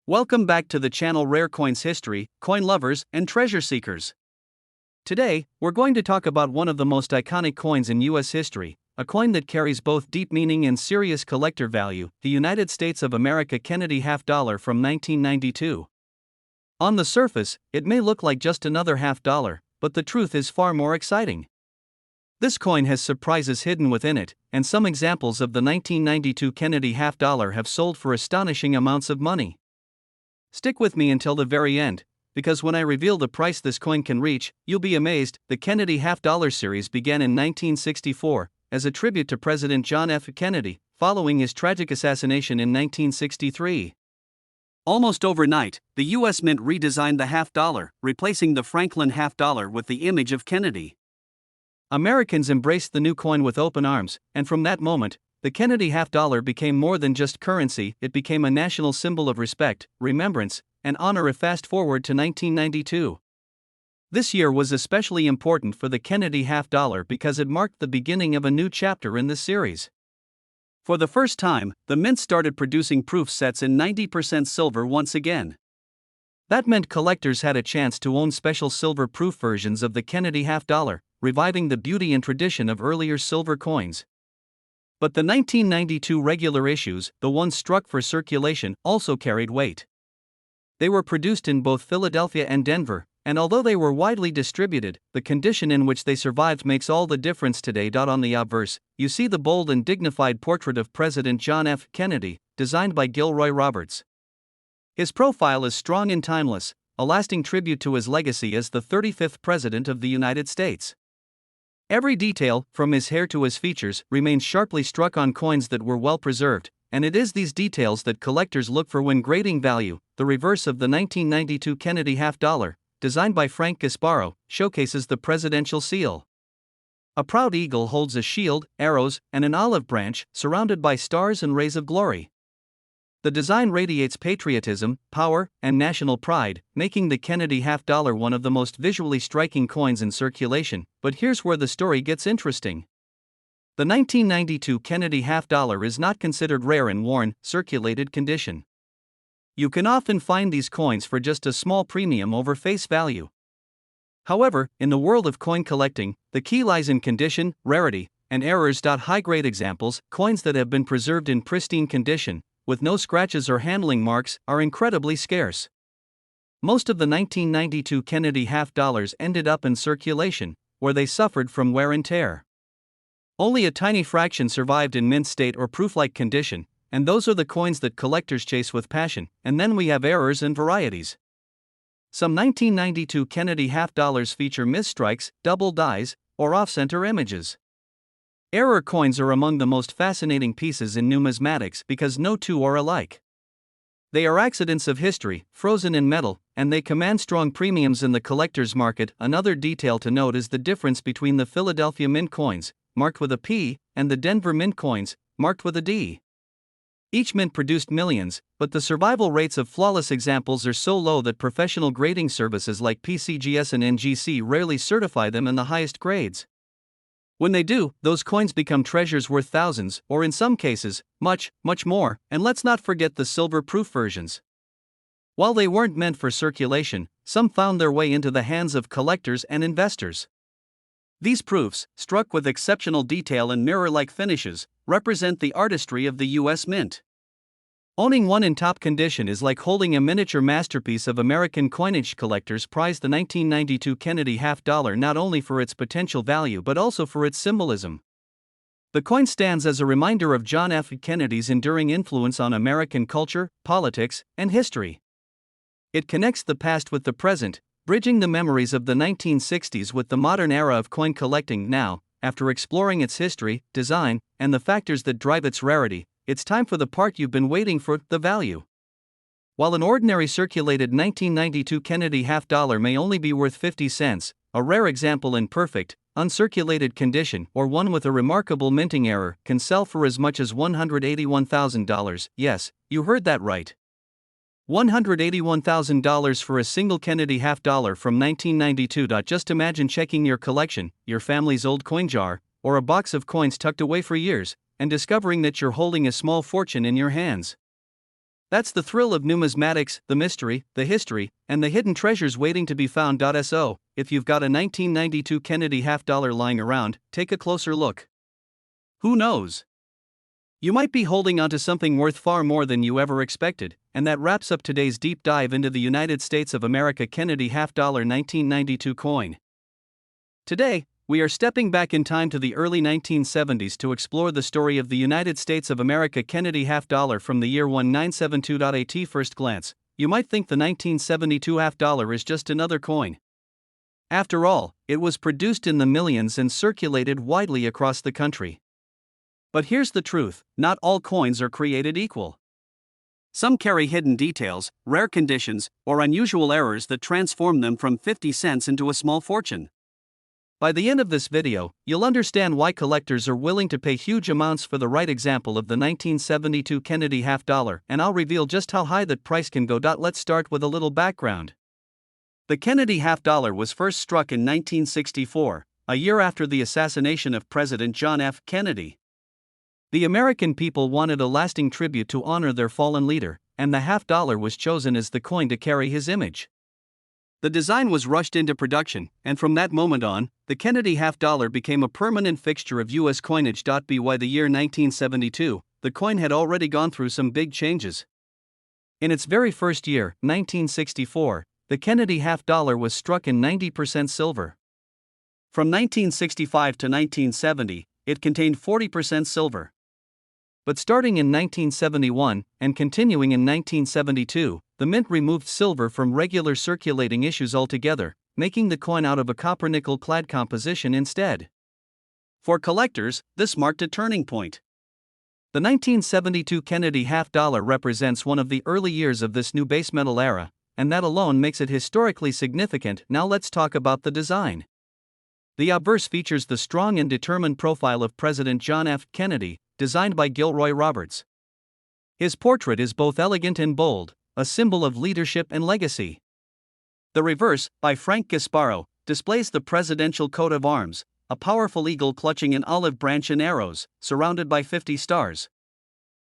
Welcome back to the channel Rare Coins History, Coin Lovers, and Treasure Seekers. Today, we're going to talk about one of the most iconic coins in US history, a coin that carries both deep meaning and serious collector value, the United States of America Kennedy half dollar from 1992. On the surface, it may look like just another half dollar, but the truth is far more exciting. This coin has surprises hidden within it, and some examples of the 1992 Kennedy half dollar have sold for astonishing amounts of money. Stick with me until the very end, because when I reveal the price this coin can reach, you'll be amazed. The Kennedy half dollar series began in 1964 as a tribute to President John F. Kennedy, following his tragic assassination in 1963. Almost overnight, the U.S. Mint redesigned the half dollar, replacing the Franklin half dollar with the image of Kennedy. Americans embraced the new coin with open arms, and from that moment, the Kennedy half dollar became more than just currency. It became a national symbol of respect, remembrance, and honor. Fast forward to 1992. This year was especially important for the Kennedy half dollar because it marked the beginning of a new chapter in this series. For the first time, the Mint started producing proof sets in 90% silver once again. That meant collectors had a chance to own special silver proof versions of the Kennedy half dollar, reviving the beauty and tradition of earlier silver coins. But the 1992 regular issues, the ones struck for circulation, also carried weight. They were produced in both Philadelphia and Denver, and although they were widely distributed, the condition in which they survived makes all the difference today. On the obverse, you see the bold and dignified portrait of President John F. Kennedy, designed by Gilroy Roberts. His profile is strong and timeless, a lasting tribute to his legacy as the 35th President of the United States. Every detail, from his hair to his features, remains sharply struck on coins that were well preserved, and it is these details that collectors look for when grading value. The reverse of the 1992 Kennedy half dollar, designed by Frank Gasparo, showcases the presidential seal. A proud eagle holds a shield, arrows, and an olive branch, surrounded by stars and rays of glory. The design radiates patriotism, power, and national pride, making the Kennedy half dollar one of the most visually striking coins in circulation. But here's where the story gets interesting. The 1992 Kennedy half dollar is not considered rare in worn, circulated condition. You can often find these coins for just a small premium over face value. However, in the world of coin collecting, the key lies in condition, rarity, and errors. High-grade examples, coins that have been preserved in pristine condition, with no scratches or handling marks, are incredibly scarce. Most of the 1992 Kennedy half dollars ended up in circulation, where they suffered from wear and tear. Only a tiny fraction survived in mint state or proof-like condition, and those are the coins that collectors chase with passion. And then we have errors and varieties. Some 1992 Kennedy half dollars feature misstrikes, double dies, or off-center images. Error coins are among the most fascinating pieces in numismatics because no two are alike. They are accidents of history, frozen in metal, and they command strong premiums in the collector's market. Another detail to note is the difference between the Philadelphia Mint coins, marked with a P, and the Denver Mint coins, marked with a D. Each mint produced millions, but the survival rates of flawless examples are so low that professional grading services like PCGS and NGC rarely certify them in the highest grades. When they do, those coins become treasures worth thousands, or in some cases, much, much more. And let's not forget the silver-proof versions. While they weren't meant for circulation, some found their way into the hands of collectors and investors. These proofs, struck with exceptional detail and mirror-like finishes, represent the artistry of the U.S. Mint. Owning one in top condition is like holding a miniature masterpiece of American coinage. Collectors prize the 1992 Kennedy half dollar not only for its potential value but also for its symbolism. The coin stands as a reminder of John F. Kennedy's enduring influence on American culture, politics, and history. It connects the past with the present, bridging the memories of the 1960s with the modern era of coin collecting. Now, after exploring its history, design, and the factors that drive its rarity, it's time for the part you've been waiting for, the value. While an ordinary circulated 1992 Kennedy half dollar may only be worth 50 cents, a rare example in perfect, uncirculated condition or one with a remarkable minting error can sell for as much as $181,000. Yes, you heard that right. $181,000 for a single Kennedy half dollar from 1992. Just imagine checking your collection, your family's old coin jar, or a box of coins tucked away for years, and discovering that you're holding a small fortune in your hands. That's the thrill of numismatics, the mystery, the history, and the hidden treasures waiting to be found. So, if you've got a 1992 Kennedy half-dollar lying around, take a closer look. Who knows? You might be holding onto something worth far more than you ever expected, and that wraps up today's deep dive into the United States of America Kennedy half-dollar 1992 coin. Today, we are stepping back in time to the early 1970s to explore the story of the United States of America Kennedy half-dollar from the year 1972. At first glance, you might think the 1972 half-dollar is just another coin. After all, it was produced in the millions and circulated widely across the country. But here's the truth, not all coins are created equal. Some carry hidden details, rare conditions, or unusual errors that transform them from 50 cents into a small fortune. By the end of this video, you'll understand why collectors are willing to pay huge amounts for the right example of the 1972 Kennedy half-dollar, and I'll reveal just how high that price can go. Let's start with a little background. The Kennedy half-dollar was first struck in 1964, a year after the assassination of President John F. Kennedy. The American people wanted a lasting tribute to honor their fallen leader, and the half-dollar was chosen as the coin to carry his image. The design was rushed into production, and from that moment on, the Kennedy half-dollar became a permanent fixture of U.S. coinage. By the year 1972, the coin had already gone through some big changes. In its very first year, 1964, the Kennedy half-dollar was struck in 90% silver. From 1965 to 1970, it contained 40% silver. But starting in 1971, and continuing in 1972, the mint removed silver from regular circulating issues altogether, making the coin out of a copper-nickel clad composition instead. For collectors, this marked a turning point. The 1972 Kennedy half-dollar represents one of the early years of this new base metal era, and that alone makes it historically significant. Now let's talk about the design. The obverse features the strong and determined profile of President John F. Kennedy, designed by Gilroy Roberts. His portrait is both elegant and bold, a symbol of leadership and legacy. The reverse, by Frank Gasparo, displays the presidential coat of arms, a powerful eagle clutching an olive branch and arrows, surrounded by 50 stars.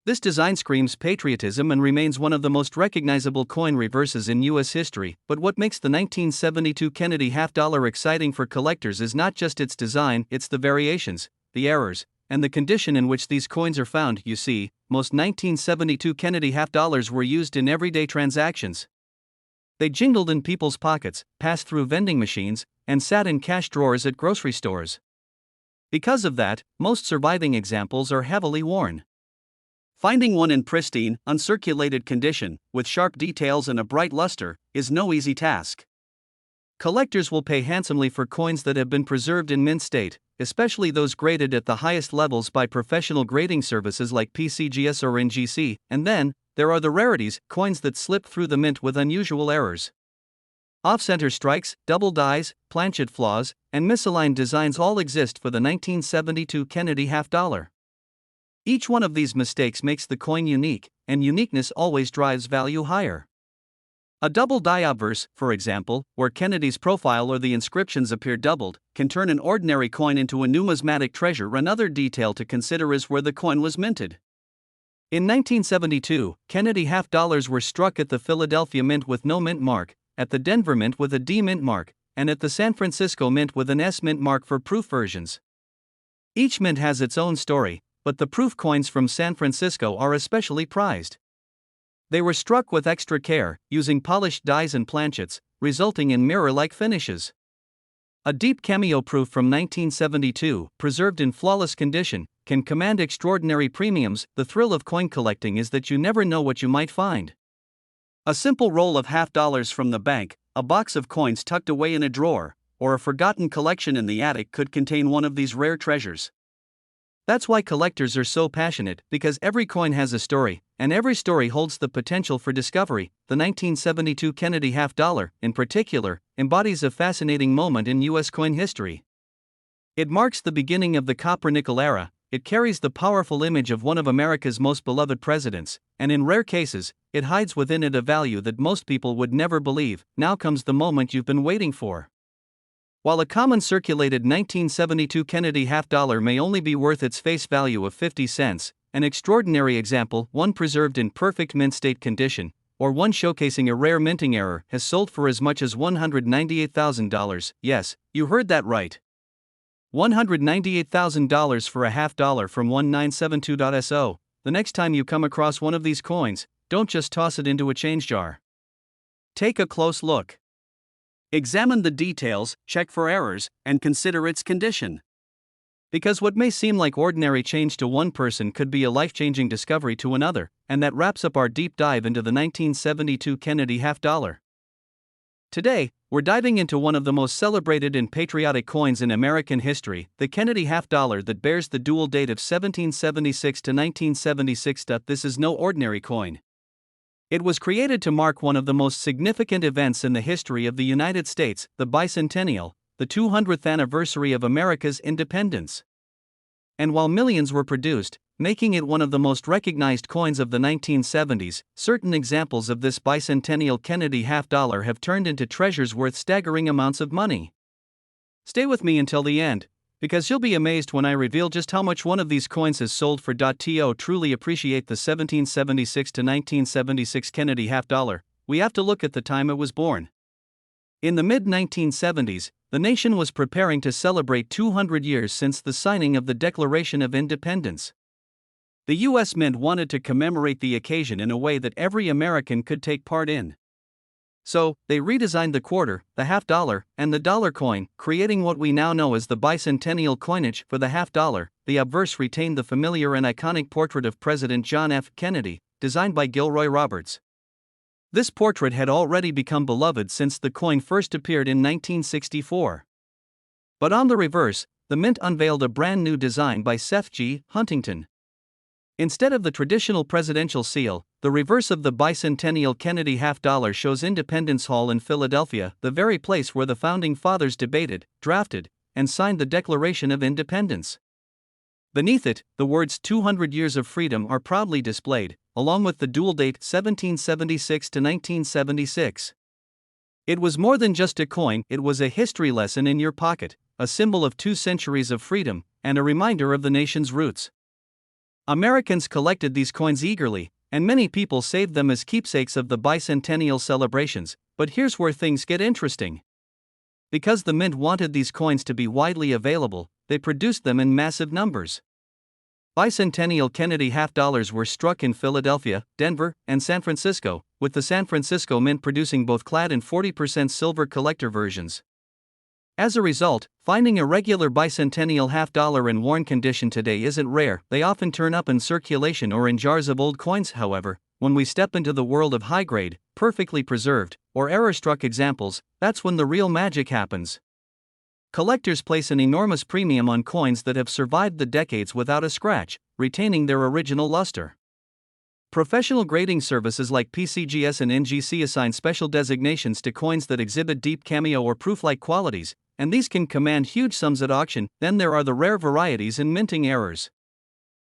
This design screams patriotism and remains one of the most recognizable coin reverses in U.S. history. But what makes the 1972 Kennedy half-dollar exciting for collectors is not just its design, it's the variations, the errors, and the condition in which these coins are found. You see, most 1972 Kennedy half-dollars were used in everyday transactions. They jingled in people's pockets, passed through vending machines, and sat in cash drawers at grocery stores. Because of that, most surviving examples are heavily worn. Finding one in pristine, uncirculated condition, with sharp details and a bright luster, is no easy task. Collectors will pay handsomely for coins that have been preserved in mint state, especially those graded at the highest levels by professional grading services like PCGS or NGC, and then, there are the rarities, coins that slip through the mint with unusual errors. Off-center strikes, double dies, planchet flaws, and misaligned designs all exist for the 1972 Kennedy half-dollar. Each one of these mistakes makes the coin unique, and uniqueness always drives value higher. A double die obverse, for example, where Kennedy's profile or the inscriptions appear doubled, can turn an ordinary coin into a numismatic treasure. Another detail to consider is where the coin was minted. In 1972, Kennedy half-dollars were struck at the Philadelphia Mint with no mint mark, at the Denver Mint with a D mint mark, and at the San Francisco Mint with an S mint mark for proof versions. Each mint has its own story, but the proof coins from San Francisco are especially prized. They were struck with extra care, using polished dies and planchets, resulting in mirror-like finishes. A deep cameo proof from 1972, preserved in flawless condition, can command extraordinary premiums. The thrill of coin collecting is that you never know what you might find. A simple roll of half-dollars from the bank, a box of coins tucked away in a drawer, or a forgotten collection in the attic could contain one of these rare treasures. That's why collectors are so passionate, because every coin has a story, and every story holds the potential for discovery. The 1972 Kennedy half-dollar, in particular, embodies a fascinating moment in U.S. coin history. It marks the beginning of the copper-nickel era. It carries the powerful image of one of America's most beloved presidents, and in rare cases, it hides within it a value that most people would never believe. Now comes the moment you've been waiting for. While a common circulated 1972 Kennedy half-dollar may only be worth its face value of 50 cents, an extraordinary example, one preserved in perfect mint state condition, or one showcasing a rare minting error, has sold for as much as $198,000. Yes, you heard that right. $198,000 for a half dollar from 1972.so. The next time you come across one of these coins, don't just toss it into a change jar. Take a close look. Examine the details, check for errors, and consider its condition. Because what may seem like ordinary change to one person could be a life-changing discovery to another, and that wraps up our deep dive into the 1972 Kennedy half dollar. Today, we're diving into one of the most celebrated and patriotic coins in American history, the Kennedy half dollar that bears the dual date of 1776 to 1976. This is no ordinary coin. It was created to mark one of the most significant events in the history of the United States, the bicentennial, the 200th anniversary of America's independence. And while millions were produced, making it one of the most recognized coins of the 1970s, certain examples of this bicentennial Kennedy half dollar have turned into treasures worth staggering amounts of money. Stay with me until the end, because you'll be amazed when I reveal just how much one of these coins has sold for. To truly appreciate the 1776 to 1976 Kennedy half dollar, we have to look at the time it was born. In the mid-1970s, the nation was preparing to celebrate 200 years since the signing of the Declaration of Independence. The U.S. Mint wanted to commemorate the occasion in a way that every American could take part in. So, they redesigned the quarter, the half dollar, and the dollar coin, creating what we now know as the bicentennial coinage. For the half dollar, the obverse retained the familiar and iconic portrait of President John F. Kennedy, designed by Gilroy Roberts. This portrait had already become beloved since the coin first appeared in 1964. But on the reverse, the Mint unveiled a brand new design by Seth G. Huntington. Instead of the traditional presidential seal, the reverse of the bicentennial Kennedy half dollar shows Independence Hall in Philadelphia, the very place where the Founding Fathers debated, drafted, and signed the Declaration of Independence. Beneath it, the words 200 Years of Freedom are proudly displayed, along with the dual date 1776 to 1976. It was more than just a coin, it was a history lesson in your pocket, a symbol of 2 centuries of freedom, and a reminder of the nation's roots. Americans collected these coins eagerly, and many people saved them as keepsakes of the bicentennial celebrations. But here's where things get interesting. Because the Mint wanted these coins to be widely available, they produced them in massive numbers. Bicentennial Kennedy half dollars were struck in Philadelphia, Denver, and San Francisco, with the San Francisco Mint producing both clad and 40% silver collector versions. As a result, finding a regular bicentennial half dollar in worn condition today isn't rare. They often turn up in circulation or in jars of old coins. However, when we step into the world of high-grade, perfectly preserved, or error-struck examples, that's when the real magic happens. Collectors place an enormous premium on coins that have survived the decades without a scratch, retaining their original luster. Professional grading services like PCGS and NGC assign special designations to coins that exhibit deep cameo or proof-like qualities, and these can command huge sums at auction. Then there are the rare varieties and minting errors.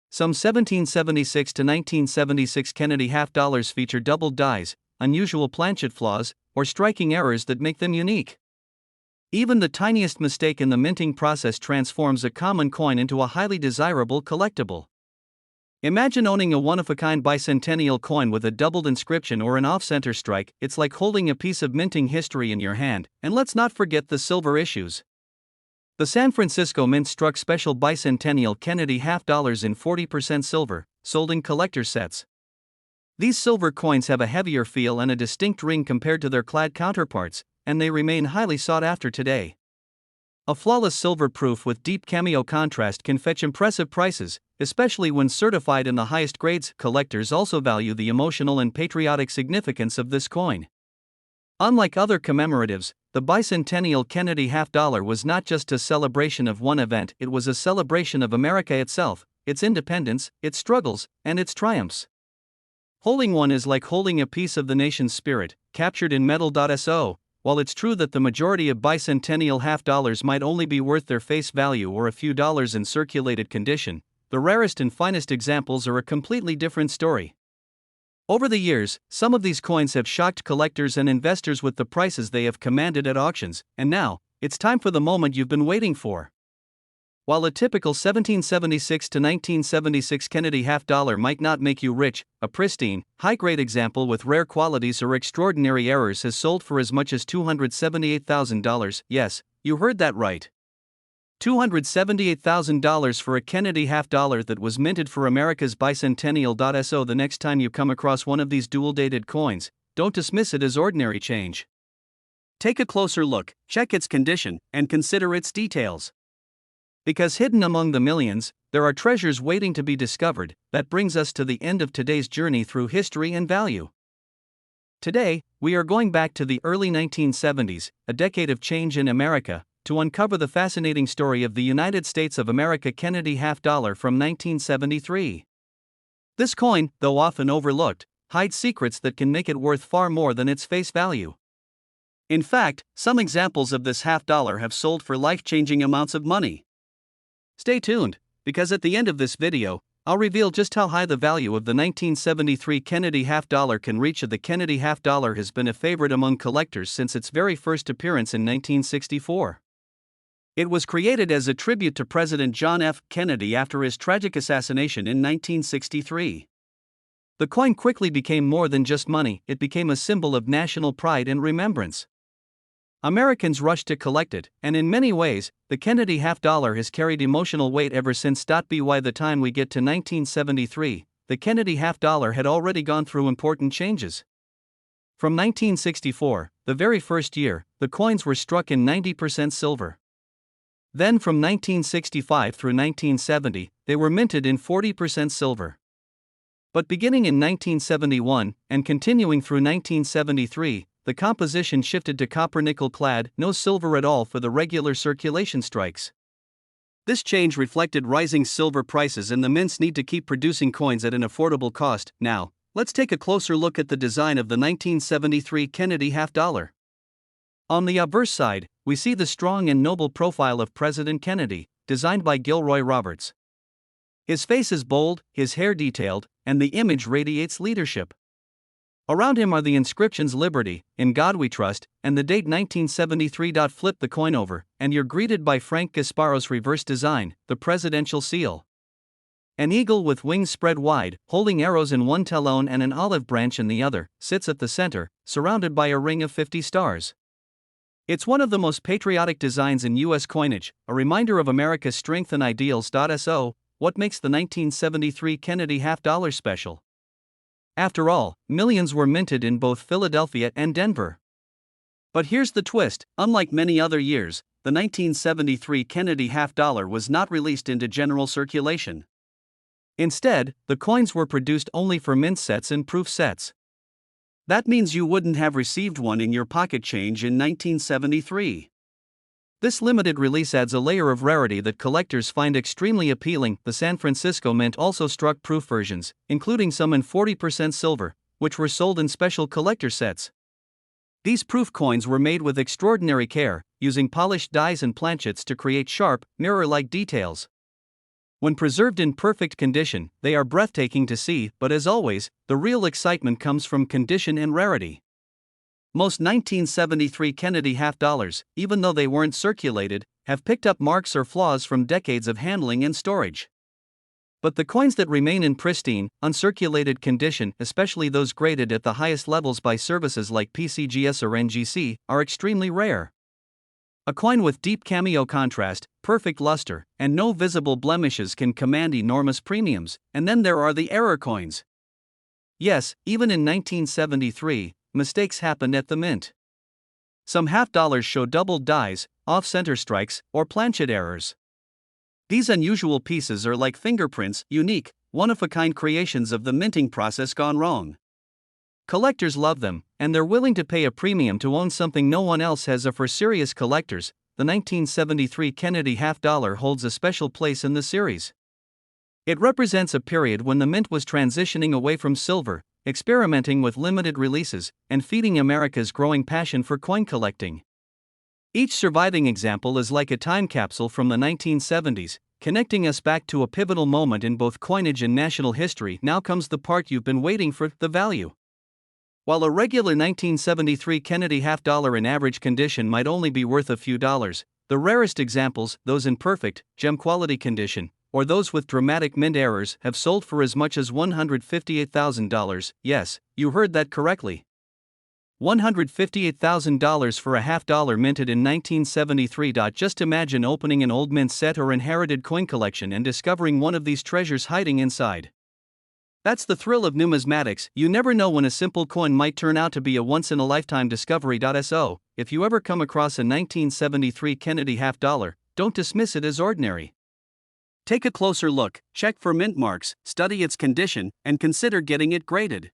Some 1776 to 1976 Kennedy half dollars feature doubled dies, unusual planchet flaws, or striking errors that make them unique. Even the tiniest mistake in the minting process transforms a common coin into a highly desirable collectible. Imagine owning a one-of-a-kind bicentennial coin with a doubled inscription or an off-center strike. It's like holding a piece of minting history in your hand. And let's not forget the silver issues. The San Francisco Mint struck special bicentennial Kennedy half dollars in 40% silver, sold in collector sets. These silver coins have a heavier feel and a distinct ring compared to their clad counterparts, and they remain highly sought after today. A flawless silver proof with deep cameo contrast can fetch impressive prices, especially when certified in the highest grades. Collectors also value the emotional and patriotic significance of this coin. Unlike other commemoratives, the bicentennial Kennedy half dollar was not just a celebration of one event, it was a celebration of America itself, its independence, its struggles, and its triumphs. Holding one is like holding a piece of the nation's spirit, captured in metal.so. While it's true that the majority of bicentennial half dollars might only be worth their face value or a few dollars in circulated condition, the rarest and finest examples are a completely different story. Over the years, some of these coins have shocked collectors and investors with the prices they have commanded at auctions, and now, it's time for the moment you've been waiting for. While a typical 1776 to 1976 Kennedy half-dollar might not make you rich, a pristine, high-grade example with rare qualities or extraordinary errors has sold for as much as $278,000. Yes, you heard that right. $278,000 for a Kennedy half-dollar that was minted for America's bicentennial. So the next time you come across one of these dual-dated coins, don't dismiss it as ordinary change. Take a closer look, check its condition, and consider its details. Because hidden among the millions, there are treasures waiting to be discovered. That brings us to the end of today's journey through history and value. Today, we are going back to the early 1970s, a decade of change in America, to uncover the fascinating story of the United States of America Kennedy half-dollar from 1973. This coin, though often overlooked, hides secrets that can make it worth far more than its face value. In fact, some examples of this half-dollar have sold for life-changing amounts of money. Stay tuned, because at the end of this video, I'll reveal just how high the value of the 1973 Kennedy half-dollar can reach. The Kennedy half-dollar has been a favorite among collectors since its very first appearance in 1964. It was created as a tribute to President John F. Kennedy after his tragic assassination in 1963. The coin quickly became more than just money, it became a symbol of national pride and remembrance. Americans rushed to collect it, and in many ways, the Kennedy half-dollar has carried emotional weight ever since. By the time we get to 1973, the Kennedy half-dollar had already gone through important changes. From 1964, the very first year, the coins were struck in 90% silver. Then from 1965 through 1970, they were minted in 40% silver. But beginning in 1971, and continuing through 1973, the composition shifted to copper-nickel clad, no silver at all for the regular circulation strikes. This change reflected rising silver prices and the mint's need to keep producing coins at an affordable cost. Now, let's take a closer look at the design of the 1973 Kennedy half-dollar. On the obverse side, we see the strong and noble profile of President Kennedy, designed by Gilroy Roberts. His face is bold, his hair detailed, and the image radiates leadership. Around him are the inscriptions "Liberty," "In God We Trust," and the date 1973. Flip the coin over, and you're greeted by Frank Gasparo's reverse design, the presidential seal. An eagle with wings spread wide, holding arrows in one talon and an olive branch in the other, sits at the center, surrounded by a ring of 50 stars. It's one of the most patriotic designs in U.S. coinage, a reminder of America's strength and ideals. So, what makes the 1973 Kennedy half-dollar special? After all, millions were minted in both Philadelphia and Denver. But here's the twist: unlike many other years, the 1973 Kennedy half-dollar was not released into general circulation. Instead, the coins were produced only for mint sets and proof sets. That means you wouldn't have received one in your pocket change in 1973. This limited release adds a layer of rarity that collectors find extremely appealing. The San Francisco Mint also struck proof versions, including some in 40% silver, which were sold in special collector sets. These proof coins were made with extraordinary care, using polished dies and planchets to create sharp, mirror-like details. When preserved in perfect condition, they are breathtaking to see, but as always, the real excitement comes from condition and rarity. Most 1973 Kennedy half-dollars, even though they weren't circulated, have picked up marks or flaws from decades of handling and storage. But the coins that remain in pristine, uncirculated condition, especially those graded at the highest levels by services like PCGS or NGC, are extremely rare. A coin with deep cameo contrast, perfect luster, and no visible blemishes can command enormous premiums. And then there are the error coins. Yes, even in 1973, mistakes happened at the mint. Some half-dollars show doubled dies, off-center strikes, or planchet errors. These unusual pieces are like fingerprints, unique, one-of-a-kind creations of the minting process gone wrong. Collectors love them, and they're willing to pay a premium to own something no one else has. For serious collectors, the 1973 Kennedy half-dollar holds a special place in the series. It represents a period when the mint was transitioning away from silver, experimenting with limited releases, and feeding America's growing passion for coin collecting. Each surviving example is like a time capsule from the 1970s, connecting us back to a pivotal moment in both coinage and national history. Now comes the part you've been waiting for: the value. While a regular 1973 Kennedy half-dollar in average condition might only be worth a few dollars, The rarest examples, those in perfect, gem quality condition, or those with dramatic mint errors, have sold for as much as $158,000. Yes, you heard that correctly. $158,000 for a half-dollar minted in 1973. Just imagine opening an old mint set or inherited coin collection and discovering one of these treasures hiding inside. That's the thrill of numismatics. You never know when a simple coin might turn out to be a once-in-a-lifetime discovery. So, if you ever come across a 1973 Kennedy half-dollar, don't dismiss it as ordinary. Take a closer look, check for mint marks, study its condition, and consider getting it graded.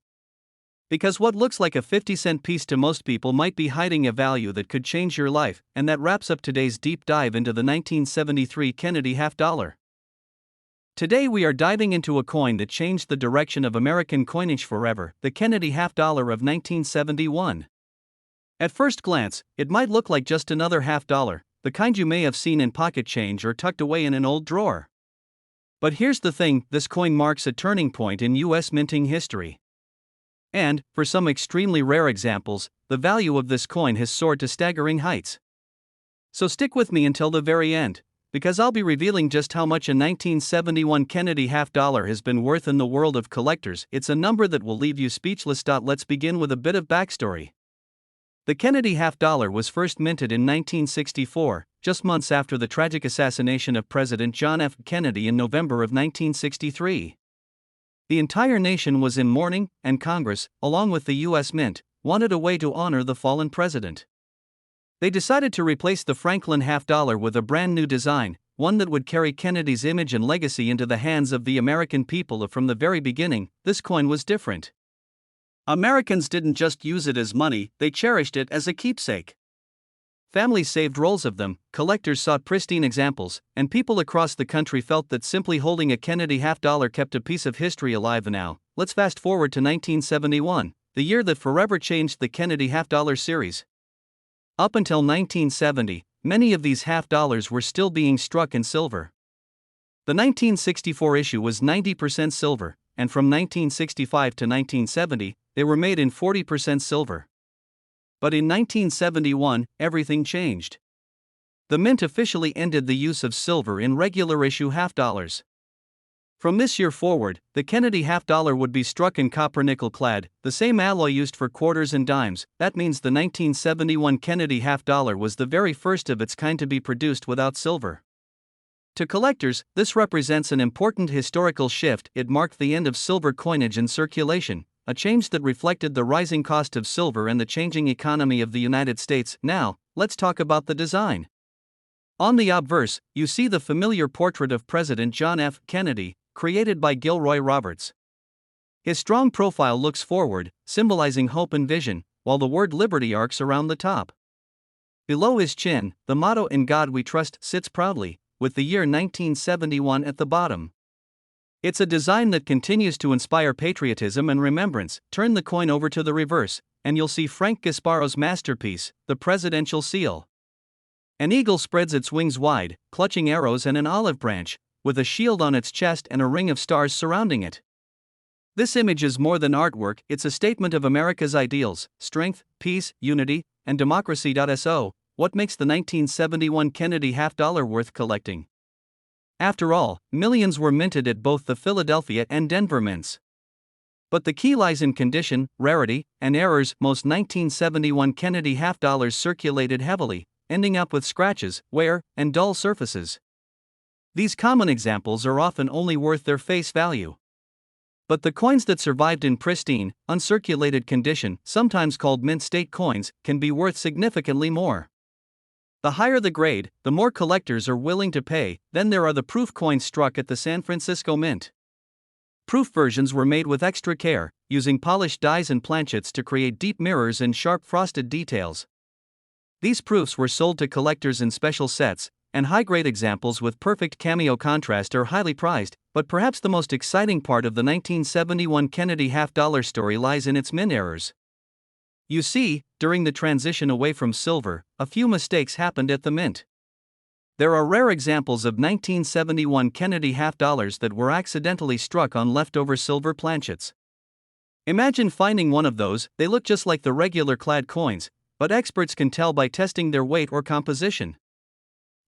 Because what looks like a 50-cent piece to most people might be hiding a value that could change your life, and that wraps up today's deep dive into the 1973 Kennedy half-dollar. Today we are diving into a coin that changed the direction of American coinage forever, the Kennedy half-dollar of 1971. At first glance, it might look like just another half-dollar, the kind you may have seen in pocket change or tucked away in an old drawer. But here's the thing, this coin marks a turning point in U.S. minting history. And, for some extremely rare examples, the value of this coin has soared to staggering heights. So stick with me until the very end, because I'll be revealing just how much a 1971 Kennedy half-dollar has been worth in the world of collectors. It's a number that will leave you speechless. Let's begin with a bit of backstory. The Kennedy half-dollar was first minted in 1964, just months after the tragic assassination of President John F. Kennedy in November of 1963. The entire nation was in mourning, and Congress, along with the U.S. Mint, wanted a way to honor the fallen president. They decided to replace the Franklin half-dollar with a brand new design, one that would carry Kennedy's image and legacy into the hands of the American people. From the very beginning, this coin was different. Americans didn't just use it as money, they cherished it as a keepsake. Families saved rolls of them, collectors sought pristine examples, and people across the country felt that simply holding a Kennedy half-dollar kept a piece of history alive. Now, let's fast forward to 1971, the year that forever changed the Kennedy half-dollar series. Up until 1970, many of these half-dollars were still being struck in silver. The 1964 issue was 90% silver, and from 1965 to 1970, they were made in 40% silver. But in 1971, everything changed. The mint officially ended the use of silver in regular issue half-dollars. From this year forward, the Kennedy half-dollar would be struck in copper nickel clad, the same alloy used for quarters and dimes. That means the 1971 Kennedy half-dollar was the very first of its kind to be produced without silver. To collectors, this represents an important historical shift. It marked the end of silver coinage in circulation, a change that reflected the rising cost of silver and the changing economy of the United States. Now, let's talk about the design. On the obverse, you see the familiar portrait of President John F. Kennedy, created by Gilroy Roberts. His strong profile looks forward, symbolizing hope and vision, while the word liberty arcs around the top. Below his chin, the motto "In God We Trust" sits proudly, with the year 1971 at the bottom. It's a design that continues to inspire patriotism and remembrance. Turn the coin over to the reverse, and you'll see Frank Gasparo's masterpiece, the presidential seal. An eagle spreads its wings wide, clutching arrows and an olive branch, with a shield on its chest and a ring of stars surrounding it. This image is more than artwork, it's a statement of America's ideals, strength, peace, unity, and democracy. So, what makes the 1971 Kennedy half-dollar worth collecting? After all, millions were minted at both the Philadelphia and Denver mints. But the key lies in condition, rarity, and errors. Most 1971 Kennedy half-dollars circulated heavily, ending up with scratches, wear, and dull surfaces. These common examples are often only worth their face value. But the coins that survived in pristine, uncirculated condition, sometimes called mint state coins, can be worth significantly more. The higher the grade, the more collectors are willing to pay. Then there are the proof coins struck at the San Francisco Mint. Proof versions were made with extra care, using polished dies and planchets to create deep mirrors and sharp frosted details. These proofs were sold to collectors in special sets, and high-grade examples with perfect cameo contrast are highly prized. But perhaps the most exciting part of the 1971 Kennedy half-dollar story lies in its mint errors. You see, during the transition away from silver, a few mistakes happened at the mint. There are rare examples of 1971 Kennedy half-dollars that were accidentally struck on leftover silver planchets. Imagine finding one of those. They look just like the regular clad coins, but experts can tell by testing their weight or composition.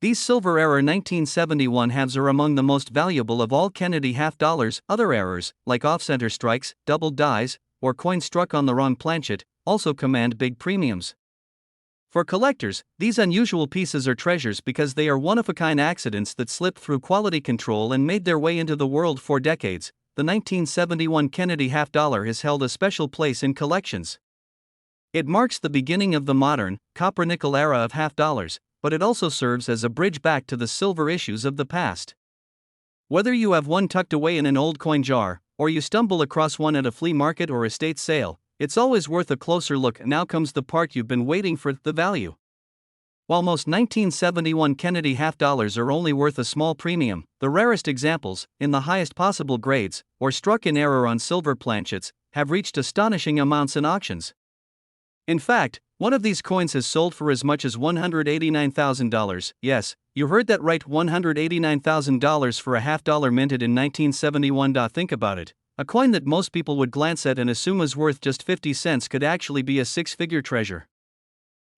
These silver-era 1971 halves are among the most valuable of all Kennedy half dollars. Other errors, like off-center strikes, doubled dies, or coins struck on the wrong planchet, also command big premiums. For collectors, these unusual pieces are treasures because they are one-of-a-kind accidents that slipped through quality control and made their way into the world for decades. The 1971 Kennedy half dollar has held a special place in collections. It marks the beginning of the modern, copper-nickel era of half dollars, but it also serves as a bridge back to the silver issues of the past. Whether you have one tucked away in an old coin jar, or you stumble across one at a flea market or estate sale, it's always worth a closer look. Now comes the part you've been waiting for: the value. While most 1971 Kennedy half dollars are only worth a small premium, the rarest examples, in the highest possible grades, or struck in error on silver planchets, have reached astonishing amounts in auctions. In fact, one of these coins has sold for as much as $189,000. Yes, you heard that right, $189,000 for a half dollar minted in 1971. Think about it. A coin that most people would glance at and assume is worth just 50 cents could actually be a six-figure treasure.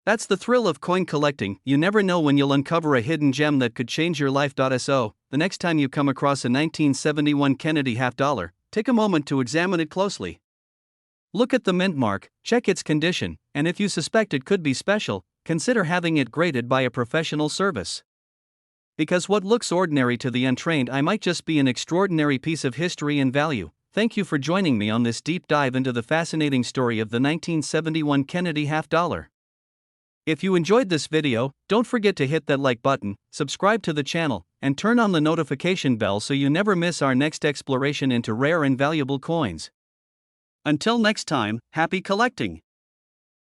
That's the thrill of coin collecting. You never know when you'll uncover a hidden gem that could change your life. So, the next time you come across a 1971 Kennedy half dollar, take a moment to examine it closely. Look at the mint mark, check its condition, and if you suspect it could be special, consider having it graded by a professional service. Because what looks ordinary to the untrained eye might just be an extraordinary piece of history and value. Thank you for joining me on this deep dive into the fascinating story of the 1971 Kennedy half dollar. If you enjoyed this video, don't forget to hit that like button, subscribe to the channel, and turn on the notification bell so you never miss our next exploration into rare and valuable coins. Until next time, happy collecting!